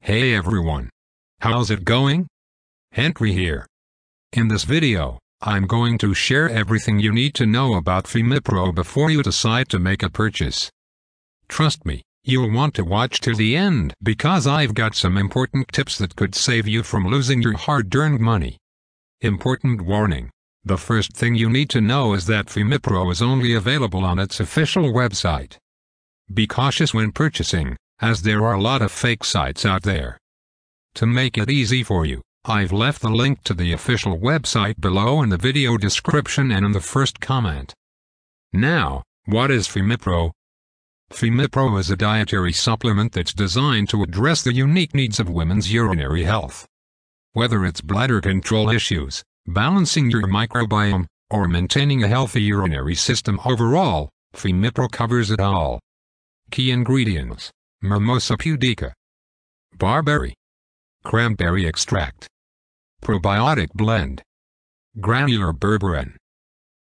Hey everyone! How's it going? Henry here. In this video, I'm going to share everything you need to know about FemiPro before you decide to make a purchase. Trust me, you'll want to watch till the end because I've got some important tips that could save you from losing your hard-earned money. Important warning. The first thing you need to know is that FemiPro is only available on its official website. Be cautious when purchasing, as there are a lot of fake sites out there. To make it easy for you, I've left the link to the official website below in the video description and in the first comment. Now, what is FemiPro? FemiPro is a dietary supplement that's designed to address the unique needs of women's urinary health. Whether it's bladder control issues, balancing your microbiome, or maintaining a healthy urinary system overall, FemiPro covers it all. Key ingredients: Mimosa pudica, barberry, cranberry extract, probiotic blend, granular berberine.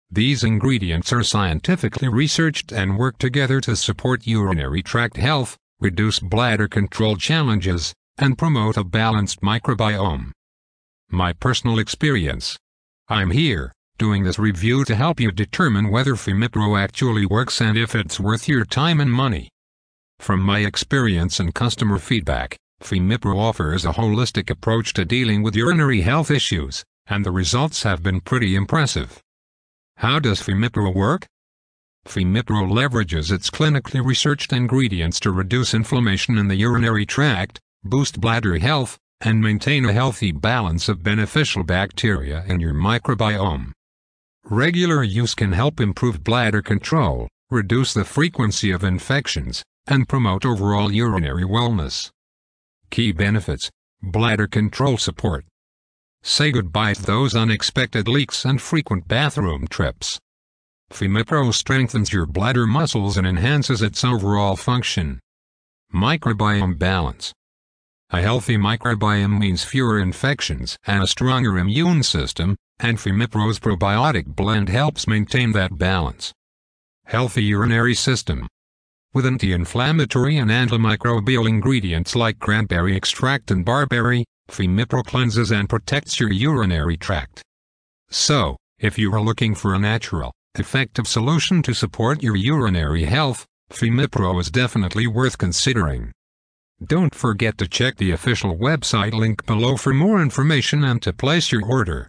These ingredients are scientifically researched and work together to support urinary tract health, reduce bladder control challenges, and promote a balanced microbiome. My personal experience. I'm here, doing this review to help you determine whether FemiPro actually works and if it's worth your time and money. From my experience and customer feedback, FemiPro offers a holistic approach to dealing with urinary health issues, and the results have been pretty impressive. How does FemiPro work? FemiPro leverages its clinically researched ingredients to reduce inflammation in the urinary tract, boost bladder health, and maintain a healthy balance of beneficial bacteria in your microbiome. Regular use can help improve bladder control, reduce the frequency of infections, and promote overall urinary wellness. Key benefits: bladder control support. Say goodbye to those unexpected leaks and frequent bathroom trips. FemiPro strengthens your bladder muscles and enhances its overall function. Microbiome balance. A healthy microbiome means fewer infections and a stronger immune system, and FemiPro's probiotic blend helps maintain that balance. Healthy urinary system. With anti-inflammatory and antimicrobial ingredients like cranberry extract and barberry, FemiPro cleanses and protects your urinary tract. So, if you are looking for a natural, effective solution to support your urinary health, FemiPro is definitely worth considering. Don't forget to check the official website link below for more information and to place your order.